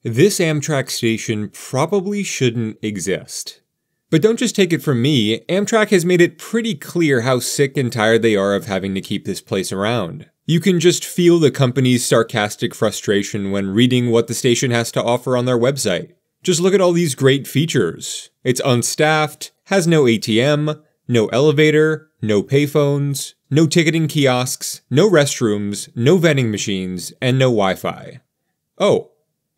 This Amtrak station probably shouldn't exist. But don't just take it from me, Amtrak has made it pretty clear how sick and tired they are of having to keep this place around. You can just feel the company's sarcastic frustration when reading what the station has to offer on their website. Just look at all these great features. It's unstaffed, has no ATM, no elevator, no payphones, no ticketing kiosks, no restrooms, no vending machines, and no Wi-Fi. Oh,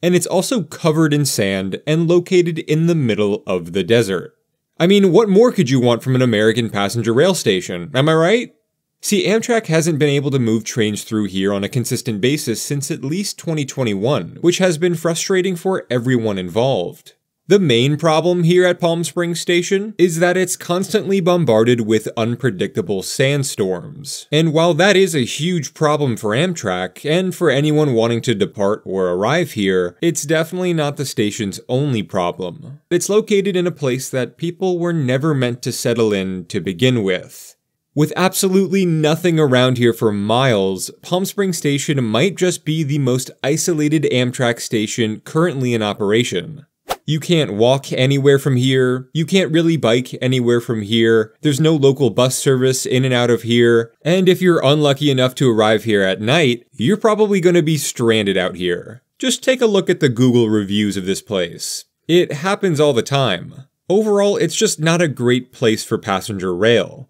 and it's also covered in sand and located in the middle of the desert. I mean, what more could you want from an American passenger rail station, am I right? See, Amtrak hasn't been able to move trains through here on a consistent basis since at least 2021, which has been frustrating for everyone involved. The main problem here at Palm Springs Station is that it's constantly bombarded with unpredictable sandstorms. And while that is a huge problem for Amtrak, and for anyone wanting to depart or arrive here, it's definitely not the station's only problem. It's located in a place that people were never meant to settle in to begin with. With absolutely nothing around here for miles, Palm Springs Station might just be the most isolated Amtrak station currently in operation. You can't walk anywhere from here, you can't really bike anywhere from here, there's no local bus service in and out of here, and if you're unlucky enough to arrive here at night, you're probably going to be stranded out here. Just take a look at the Google reviews of this place. It happens all the time. Overall, it's just not a great place for passenger rail.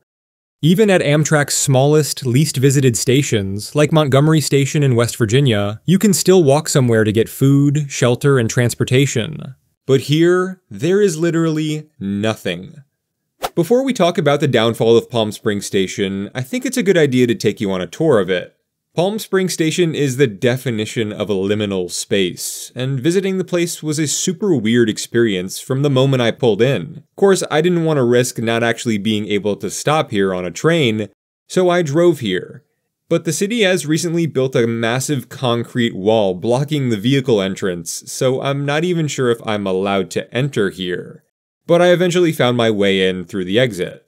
Even at Amtrak's smallest, least visited stations, like Montgomery Station in West Virginia, you can still walk somewhere to get food, shelter, and transportation. But here, there is literally nothing. Before we talk about the downfall of Palm Springs Station, I think it's a good idea to take you on a tour of it. Palm Springs Station is the definition of a liminal space, and visiting the place was a super weird experience from the moment I pulled in. Of course, I didn't want to risk not actually being able to stop here on a train, so I drove here. But the city has recently built a massive concrete wall blocking the vehicle entrance, so I'm not even sure if I'm allowed to enter here. But I eventually found my way in through the exit.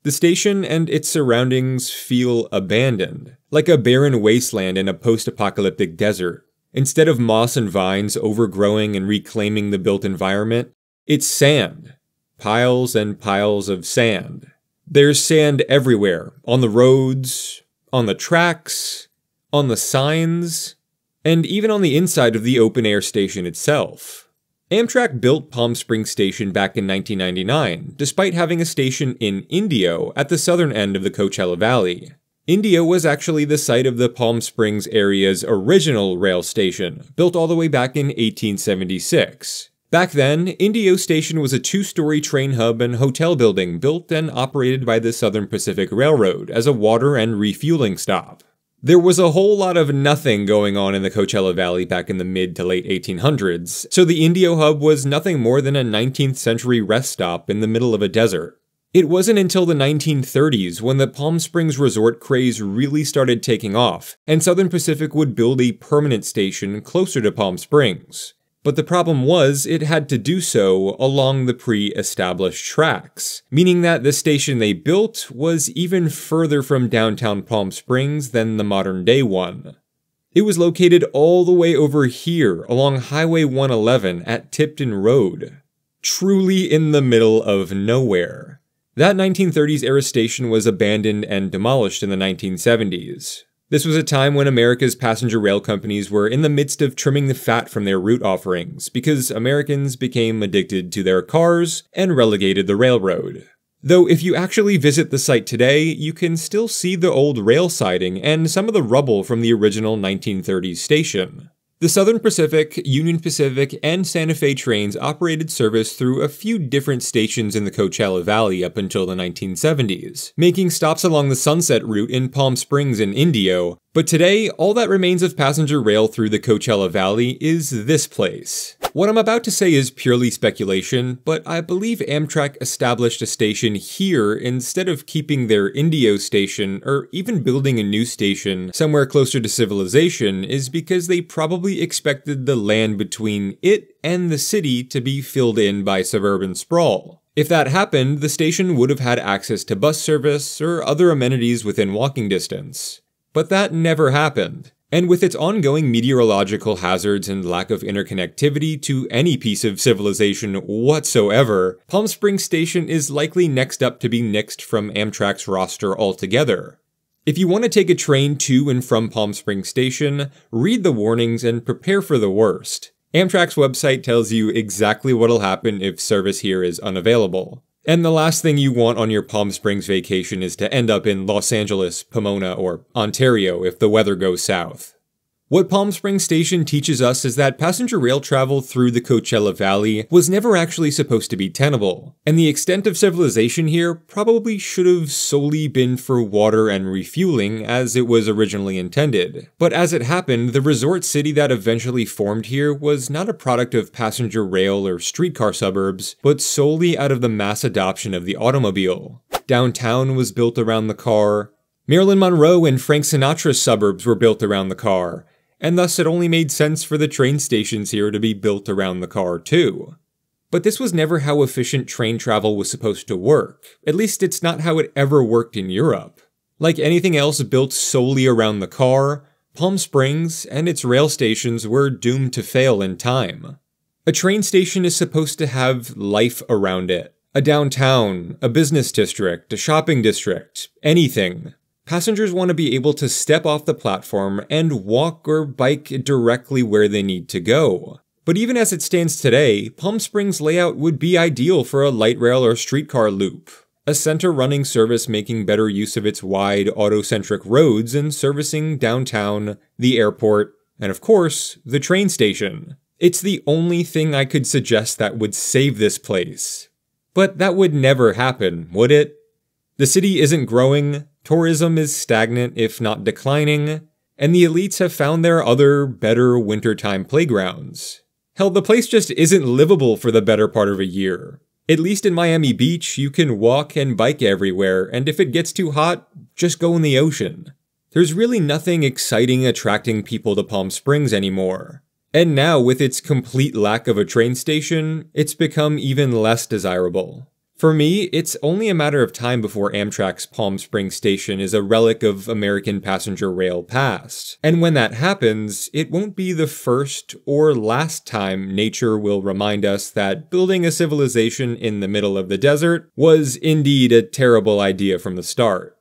The station and its surroundings feel abandoned, like a barren wasteland in a post-apocalyptic desert. Instead of moss and vines overgrowing and reclaiming the built environment, it's sand. Piles and piles of sand. There's sand everywhere, on the roads, on the tracks, on the signs, and even on the inside of the open-air station itself. Amtrak built Palm Springs Station back in 1999, despite having a station in Indio at the southern end of the Coachella Valley. Indio was actually the site of the Palm Springs area's original rail station, built all the way back in 1876. Back then, Indio Station was a two-story train hub and hotel building built and operated by the Southern Pacific Railroad as a water and refueling stop. There was a whole lot of nothing going on in the Coachella Valley back in the mid to late 1800s, so the Indio hub was nothing more than a 19th century rest stop in the middle of a desert. It wasn't until the 1930s when the Palm Springs resort craze really started taking off, and Southern Pacific would build a permanent station closer to Palm Springs. But the problem was, it had to do so along the pre-established tracks, meaning that the station they built was even further from downtown Palm Springs than the modern-day one. It was located all the way over here along Highway 111 at Tipton Road, truly in the middle of nowhere. That 1930s-era station was abandoned and demolished in the 1970s. This was a time when America's passenger rail companies were in the midst of trimming the fat from their route offerings because Americans became addicted to their cars and relegated the railroad. Though if you actually visit the site today, you can still see the old rail siding and some of the rubble from the original 1930s station. The Southern Pacific, Union Pacific, and Santa Fe trains operated service through a few different stations in the Coachella Valley up until the 1970s, making stops along the Sunset route in Palm Springs and Indio, but today, all that remains of passenger rail through the Coachella Valley is this place. What I'm about to say is purely speculation, but I believe Amtrak established a station here instead of keeping their Indio station or even building a new station somewhere closer to civilization is because they probably expected the land between it and the city to be filled in by suburban sprawl. If that happened, the station would have had access to bus service or other amenities within walking distance. But that never happened. And with its ongoing meteorological hazards and lack of interconnectivity to any piece of civilization whatsoever, Palm Springs Station is likely next up to be nixed from Amtrak's roster altogether. If you want to take a train to and from Palm Springs Station, read the warnings and prepare for the worst. Amtrak's website tells you exactly what'll happen if service here is unavailable. And the last thing you want on your Palm Springs vacation is to end up in Los Angeles, Pomona, or Ontario if the weather goes south. What Palm Springs Station teaches us is that passenger rail travel through the Coachella Valley was never actually supposed to be tenable, and the extent of civilization here probably should have solely been for water and refueling as it was originally intended. But as it happened, the resort city that eventually formed here was not a product of passenger rail or streetcar suburbs, but solely out of the mass adoption of the automobile. Downtown was built around the car. Marilyn Monroe and Frank Sinatra's suburbs were built around the car, and thus it only made sense for the train stations here to be built around the car too. But this was never how efficient train travel was supposed to work. At least it's not how it ever worked in Europe. Like anything else built solely around the car, Palm Springs and its rail stations were doomed to fail in time. A train station is supposed to have life around it. A downtown, a business district, a shopping district, anything. Passengers want to be able to step off the platform and walk or bike directly where they need to go. But even as it stands today, Palm Springs' layout would be ideal for a light rail or streetcar loop. A center-running service making better use of its wide, auto-centric roads and servicing downtown, the airport, and of course, the train station. It's the only thing I could suggest that would save this place. But that would never happen, would it? The city isn't growing, tourism is stagnant if not declining, and the elites have found their other, better wintertime playgrounds. Hell, the place just isn't livable for the better part of a year. At least in Miami Beach, you can walk and bike everywhere, and if it gets too hot, just go in the ocean. There's really nothing exciting attracting people to Palm Springs anymore. And now, with its complete lack of a train station, it's become even less desirable. For me, it's only a matter of time before Amtrak's Palm Springs Station is a relic of American passenger rail past. And when that happens, it won't be the first or last time nature will remind us that building a civilization in the middle of the desert was indeed a terrible idea from the start.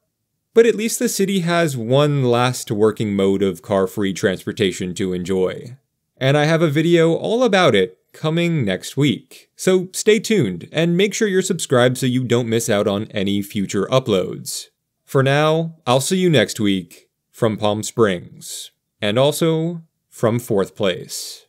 But at least the city has one last working mode of car-free transportation to enjoy. And I have a video all about it coming next week. So stay tuned and make sure you're subscribed so you don't miss out on any future uploads. For now, I'll see you next week from Palm Springs, and also from 4th place.